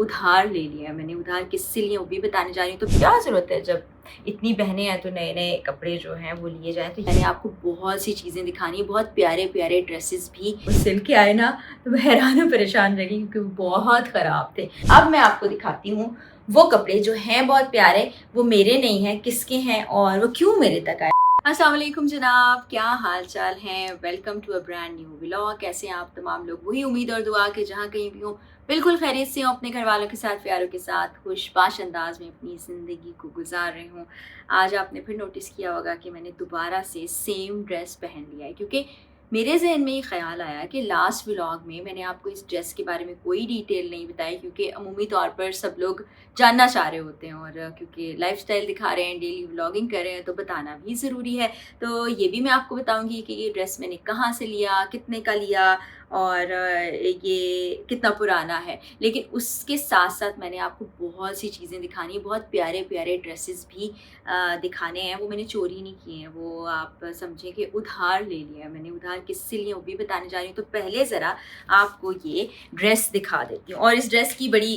उधार ले लिया है मैंने। उधार किससे लिया वो भी बताने जा रही हूँ। तो क्या ज़रूरत है, जब इतनी बहनें हैं तो नए नए कपड़े जो हैं वो लिए जाएँ। तो मैंने आपको बहुत सी चीज़ें दिखानी है, बहुत प्यारे प्यारे ड्रेसेस भी सिल के आए ना, तो मैं हैरान और परेशान रह गई क्योंकि वो बहुत ख़राब थे। अब मैं आपको दिखाती हूँ वो कपड़े जो हैं बहुत प्यारे, वो मेरे नहीं हैं, किसके हैं और वो क्यों मेरे तक आए। अस्सलाम वालेकुम जनाब, क्या हाल चाल हैं। Welcome to a brand new vlog. कैसे हैं आप तमाम लोग। वही उम्मीद और दुआ कि जहाँ कहीं भी हो बिल्कुल खैरियत से हो, अपने घर वालों के साथ, प्यारों के साथ खुशबाश अंदाज में अपनी ज़िंदगी को गुजार रहे हूँ। आज आपने फिर नोटिस किया होगा कि मैंने दोबारा से सेम ड्रेस पहन लिया है, क्योंकि मेरे जहन में ये ख्याल आया कि लास्ट व्लॉग में मैंने आपको इस ड्रेस के बारे में कोई डिटेल नहीं बताई, क्योंकि अमूमी तौर पर सब लोग जानना चाह रहे होते हैं, और क्योंकि लाइफस्टाइल दिखा रहे हैं, डेली व्लॉगिंग कर रहे हैं, तो बताना भी ज़रूरी है। तो ये भी मैं आपको बताऊंगी कि ये ड्रेस मैंने कहाँ से लिया, कितने का लिया और ये कितना पुराना है। लेकिन उसके साथ साथ मैंने आपको बहुत सी चीज़ें दिखानी है, बहुत प्यारे प्यारे ड्रेसेस भी दिखाने हैं। वो मैंने चोरी नहीं किए हैं, वो आप समझें कि उधार ले लिया है मैंने। उधार किससे लिया वो भी बताने जा रही हूँ। तो पहले ज़रा आपको ये ड्रेस दिखा देती हूँ। और इस ड्रेस की बड़ी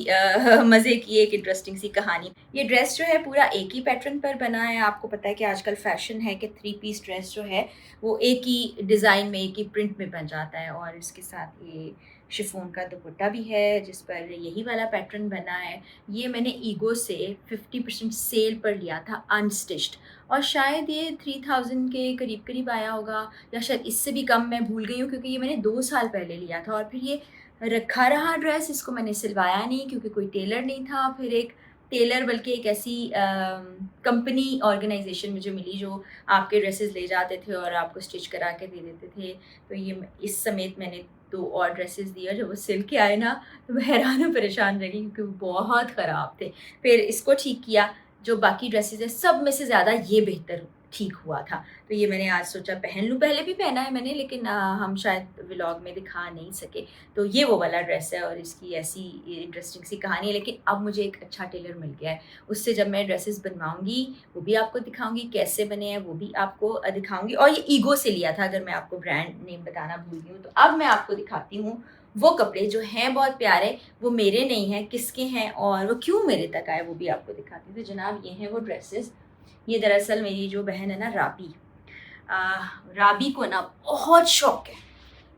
मज़े की एक इंटरेस्टिंग सी कहानी। ये ड्रेस जो है पूरा एक ही पैटर्न पर बना है। आपको पता है कि आजकल फ़ैशन है कि 3 पीस ड्रेस जो है वो एक ही डिज़ाइन में, एक ही प्रिंट में बन जाता है। और इसके साथ ये शिफॉन का दुपट्टा भी है जिस पर यही वाला पैटर्न बना है। ये मैंने ईगो से 50% सेल पर लिया था अनस्टिच्ड, और शायद ये 3000 के करीब करीब आया होगा, या शायद इससे भी कम, मैं भूल गई हूँ, क्योंकि ये मैंने 2 साल पहले लिया था। और फिर ये रखा रहा ड्रेस, इसको मैंने सिलवाया नहीं क्योंकि कोई टेलर नहीं था। फिर एक टेलर, बल्कि एक ऐसी कंपनी ऑर्गेनाइजेशन मुझे मिली जो आपके ड्रेसेस ले जाते थे और आपको स्टिच करा के दे देते थे। तो ये इस समेत मैंने 2 और ड्रेसेस दिए। जब वो सिल के आए ना, तो मैं हैरान और परेशान रह गई क्योंकि वो बहुत ख़राब थे। फिर इसको ठीक किया। जो बाकी ड्रेसेस है सब में से ज़्यादा ये बेहतर ठीक हुआ था। तो ये मैंने आज सोचा पहन लूँ। पहले भी पहना है मैंने, लेकिन हम शायद व्लॉग में दिखा नहीं सके। तो ये वो वाला ड्रेस है और इसकी ऐसी इंटरेस्टिंग सी कहानी है। लेकिन अब मुझे एक अच्छा टेलर मिल गया है, उससे जब मैं ड्रेसेस बनवाऊंगी वो भी आपको दिखाऊंगी, कैसे बने हैं वो भी आपको दिखाऊंगी। और ये ईगो से लिया था, अगर मैं आपको ब्रांड नेम बताना भूल गई हूँ। तो अब मैं आपको दिखाती हूँ वो कपड़े जो हैं बहुत प्यारे, वो मेरे नहीं हैं, किसके हैं और वो क्यों मेरे तक आए, वो भी आपको दिखाती हूँ। तो जनाब ये हैं वो ड्रेसेस। ये दरअसल मेरी जो बहन है ना राबी, राबी को ना बहुत शौक है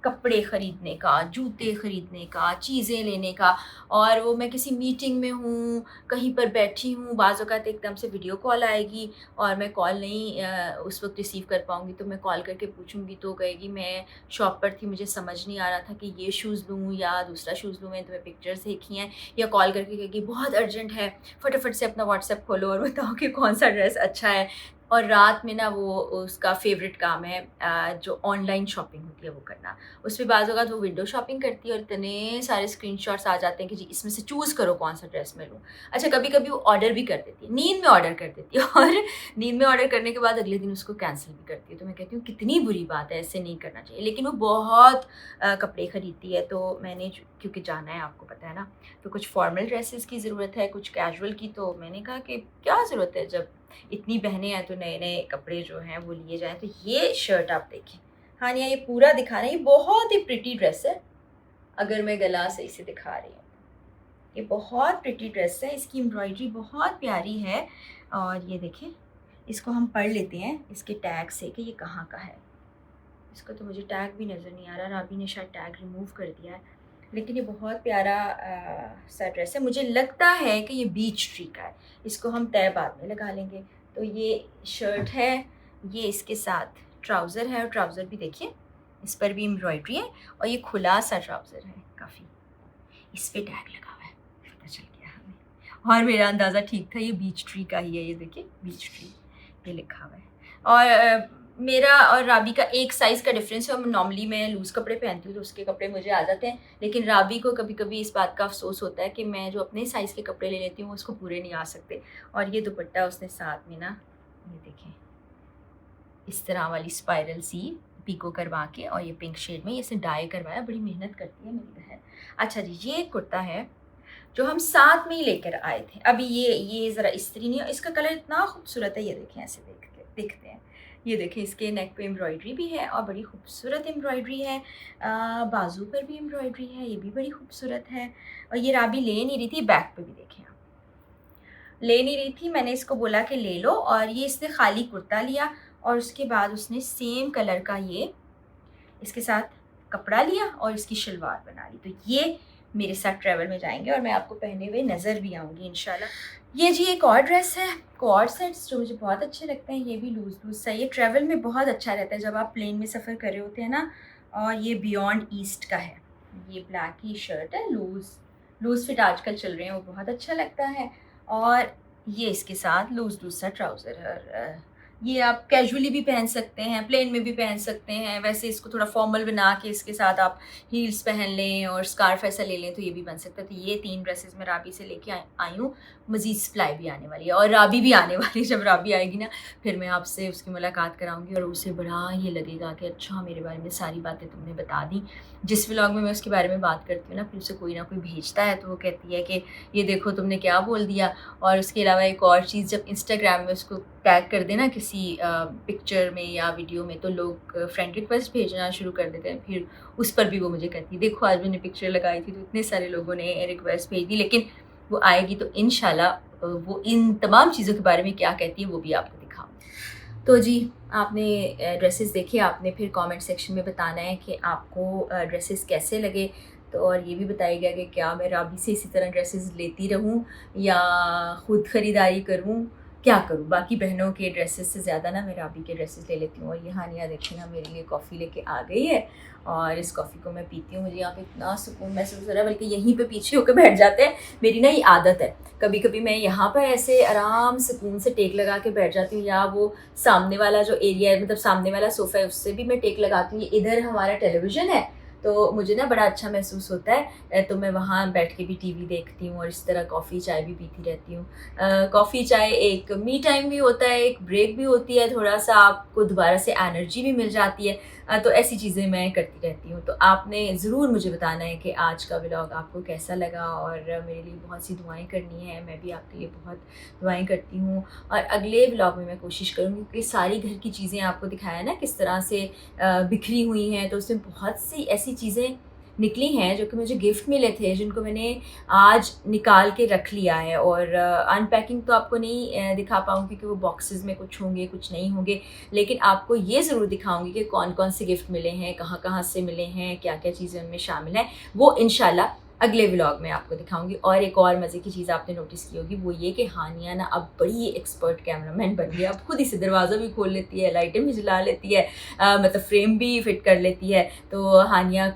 कपड़े ख़रीदने का, जूते ख़रीदने का, चीज़ें लेने का। और वो मैं किसी मीटिंग में हूँ, कहीं पर बैठी हूँ, बाज़ औक़ात एकदम से वीडियो कॉल आएगी और मैं कॉल नहीं उस वक्त रिसीव कर पाऊँगी। तो मैं कॉल करके पूछूँगी तो कहेगी मैं शॉप पर थी, मुझे समझ नहीं आ रहा था कि ये शूज़ लूँ या दूसरा शूज़ लूँ, मैंने तुम्हें पिक्चर्स देखी हैं। या कॉल करके कहेगी बहुत अर्जेंट है, फटाफट से अपना व्हाट्सएप खोलो और बताओ कि कौन सा ड्रेस अच्छा है। और रात में ना वो उसका फ़ेवरेट काम है जो ऑनलाइन शॉपिंग होती है वो करना। उसमें बाज़ औक़ात वो विंडो शॉपिंग करती है और इतने सारे स्क्रीनशॉट्स आ जाते हैं कि जी इसमें से चूज़ करो कौन सा ड्रेस मैं लूँ। अच्छा, कभी-कभी वो ऑर्डर भी कर देती है, नींद में ऑर्डर कर देती है और नींद में ऑर्डर करने के बाद अगले दिन उसको कैंसिल भी करती है। तो मैं कहती हूँ कितनी बुरी बात है, ऐसे नहीं करना चाहिए। लेकिन वो बहुत कपड़े खरीदती है। तो मैंने क्योंकि जाना है, आपको पता है ना, तो कुछ फॉर्मल ड्रेसेस की ज़रूरत है, कुछ कैजुअल की। तो मैंने कहा कि क्या ज़रूरत है, जब इतनी बहनें हैं तो नए नए कपड़े जो हैं वो लिए जाएँ। तो ये शर्ट आप देखें, हाँ नहीं, ये पूरा दिखाना है। ये बहुत ही प्रिटी ड्रेस है, अगर मैं गला सही से दिखा रही हूँ। ये बहुत प्रिटी ड्रेस है, इसकी एम्ब्रॉयडरी बहुत प्यारी है। और ये देखें, इसको हम पढ़ लेते हैं इसके टैग से कि ये कहाँ का है। इसका तो मुझे टैग भी नज़र नहीं आ रहा, राबी ने शायद टैग रिमूव कर दिया है। लेकिन ये बहुत प्यारा सा ड्रेस है। मुझे लगता है कि ये बीच ट्री का है, इसको हम तय बाद में लगा लेंगे। तो ये शर्ट है, ये इसके साथ ट्राउज़र है, और ट्राउज़र भी देखिए इस पर भी एम्ब्रॉयडरी है, और ये खुला सा ट्राउज़र है काफ़ी। इस पे टैग लगा हुआ है, पता चल गया हमें। और मेरा अंदाज़ा ठीक था, ये बीच ट्री का ही है। ये देखिए बीच ट्री ये लिखा हुआ है। और मेरा और राबी का एक साइज़ का डिफरेंस है। और नॉर्मली मैं लूज़ कपड़े पहनती हूँ तो उसके कपड़े मुझे आ जाते हैं, लेकिन राबी को कभी कभी इस बात का अफसोस होता है कि मैं जो अपने साइज़ के कपड़े ले लेती हूँ उसको पूरे नहीं आ सकते। और ये दुपट्टा उसने साथ में ना, ये देखें, इस तरह वाली स्पाइरल सी पीको करवा के, और ये पिंक शेड में इसे डाई करवाया। बड़ी मेहनत करती है मेरी बहन। अच्छा जी, ये कुर्ता है जो हम साथ में ही लेकर आए थे। अभी ये ज़रा इस्त्री नहीं है, इसका कलर इतना खूबसूरत है। ये देखें, ऐसे दिखते हैं। ये देखें, इसके नेक पे एम्ब्रॉयडरी भी है और बड़ी खूबसूरत एम्ब्रॉयडरी है। बाजू पर भी एम्ब्रॉयडरी है, ये भी बड़ी खूबसूरत है। और ये राबी ले नहीं रही थी, बैक पे भी देखें आप, ले नहीं रही थी। मैंने इसको बोला कि ले लो, और ये इसने खाली कुर्ता लिया और उसके बाद उसने सेम कलर का ये इसके साथ कपड़ा लिया और इसकी शलवार बना ली। तो ये मेरे साथ ट्रैवल में जाएंगे और मैं आपको पहने हुए नज़र भी आऊँगी इंशाल्लाह। ये जी एक और ड्रेस है, कॉर्ड सेट्स, जो मुझे बहुत अच्छे लगते हैं। ये भी लूज़ लूज़ सा, ये ट्रैवल में बहुत अच्छा रहता है जब आप प्लेन में सफ़र कर रहे होते हैं ना। और ये बियॉन्ड ईस्ट का है, ये ब्लैक की शर्ट है, लूज़ फिट आजकल चल रहे हैं, वो बहुत अच्छा लगता है। और ये इसके साथ लूज़ लूज़ सा ट्राउज़र है। ये आप कैजुअली भी पहन सकते हैं, प्लेन में भी पहन सकते हैं। वैसे इसको थोड़ा फॉर्मल बना के इसके साथ आप हील्स पहन लें और स्कार्फ ऐसा ले लें तो ये भी बन सकता है। तो ये 3 ड्रेसेस मैं राबी से लेके आई हूँ। मज़ीद सप्लाई भी आने वाली है और राबी भी आने वाली है। जब राबी आएगी ना, फिर मैं आपसे उसकी मुलाकात कराऊंगी और उसे बड़ा ये लगेगा कि अच्छा, मेरे बारे में सारी बातें तुमने बता दी। जिस व्लॉग में मैं उसके बारे में बात करती हूँ ना, फिर उसे कोई ना कोई भेजता है तो वो कहती है कि ये देखो तुमने क्या बोल दिया। और उसके अलावा एक और चीज़, जब इंस्टाग्राम में उसको टैग कर देना किसी पिक्चर में या वीडियो में, तो लोग फ्रेंड रिक्वेस्ट भेजना शुरू कर देते हैं। फिर उस पर भी वो मुझे कहती है, देखो आज मैंने पिक्चर लगाई थी तो इतने सारे लोगों ने रिक्वेस्ट भेज दी। लेकिन वो आएगी तो इंशाल्लाह वो इन तमाम चीज़ों के बारे में क्या कहती है वो भी आपको दिखाऊंगी। तो जी, आपने ड्रेसेस देखे, आपने फिर कमेंट सेक्शन में बताना है कि आपको ड्रेसेस कैसे लगे। तो और ये भी बताइएगा कि क्या मैं राबी से इसी तरह ड्रेसेस लेती रहूं या ख़ुद ख़रीदारी करूं, क्या करूं। बाकी बहनों के ड्रेसेस से ज़्यादा ना मैं राबी के ड्रेसेस ले लेती हूँ। और ये हानिया देखिए ना, मेरे लिए कॉफ़ी लेके आ गई है और इस कॉफ़ी को मैं पीती हूँ। मुझे यहाँ पे इतना सुकून महसूस हो रहा है, बल्कि यहीं पे पीछे होकर बैठ जाते हैं। मेरी ना ये आदत है, कभी कभी मैं यहाँ पर ऐसे आराम सुकून से टेक लगा के बैठ जाती हूँ, या वो सामने वाला जो एरिया है, मतलब सामने वाला सोफ़ा है, उससे भी मैं टेक लगाती हूँ। इधर हमारा टेलीविज़न है तो मुझे ना बड़ा अच्छा महसूस होता है। तो मैं वहाँ बैठ के भी टीवी देखती हूँ और इस तरह कॉफ़ी चाय भी पीती रहती हूँ। कॉफ़ी चाय एक मी टाइम भी होता है, एक ब्रेक भी होती है, थोड़ा सा आपको दोबारा से एनर्जी भी मिल जाती है। तो ऐसी चीज़ें मैं करती रहती हूँ। तो आपने ज़रूर मुझे बताना है कि आज का व्लॉग आपको कैसा लगा, और मेरे लिए बहुत सी दुआएं करनी है। मैं भी आपके लिए बहुत दुआएं करती हूँ। और अगले व्लॉग में मैं कोशिश करूँगी कि सारी घर की चीज़ें आपको दिखाया ना किस तरह से बिखरी हुई हैं, तो उसमें बहुत सी ऐसी चीज़ें निकली हैं जो कि मुझे गिफ्ट मिले थे, जिनको मैंने आज निकाल के रख लिया है। और अनपैकिंग तो आपको नहीं दिखा पाऊँगी क्योंकि वो बॉक्सेस में कुछ होंगे कुछ नहीं होंगे, लेकिन आपको ये ज़रूर दिखाऊंगी कि कौन कौन से गिफ्ट मिले हैं, कहाँ कहाँ से मिले हैं, क्या क्या चीज़ें उनमें शामिल हैं। वो इंशाल्लाह अगले व्लॉग में आपको दिखाऊंगी। और एक और मज़े की चीज़ आपने नोटिस की होगी, वो ये कि हानिया ना अब बड़ी एक्सपर्ट कैमरामैन बन गई है। अब खुद ही से दरवाज़ा भी खोल लेती है, लाइटें भी जला लेती है, मतलब फ्रेम भी फिट कर लेती है। तो हानिया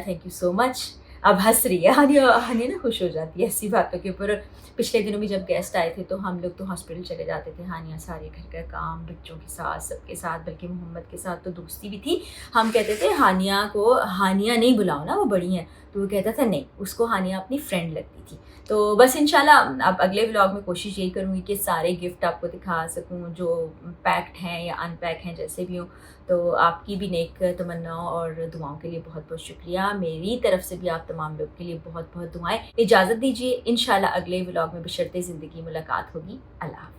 थैंक यू सो मच। अब हंस रही है हानिया ना, खुश हो जाती है ऐसी बातों के ऊपर। पिछले दिनों भी जब गेस्ट आए थे तो हम लोग तो हॉस्पिटल चले जाते थे, हानिया सारे घर का काम बच्चों के साथ सबके साथ, बल्कि मोहम्मद के साथ तो दोस्ती भी थी। हम कहते थे हानिया को हानिया नहीं बुलाओ ना, वो बड़ी हैं। तो वो कहता था नहीं, उसको हानिया अपनी फ्रेंड लगती थी। तो बस इंशाल्लाह अब अगले व्लॉग में कोशिश यही करूँगी कि सारे गिफ्ट आपको दिखा सकूँ, जो पैक्ड हैं या अनपैक हैं, जैसे भी हो। तो आपकी भी नेक तमन्नाओं और दुआओं के लिए बहुत बहुत शुक्रिया। मेरी तरफ से भी आप तमाम लोग के लिए बहुत बहुत दुआएं। इजाज़त दीजिए, इंशाल्लाह अगले व्लॉग में बशर्ते ज़िंदगी मुलाकात होगी। अल्लाह।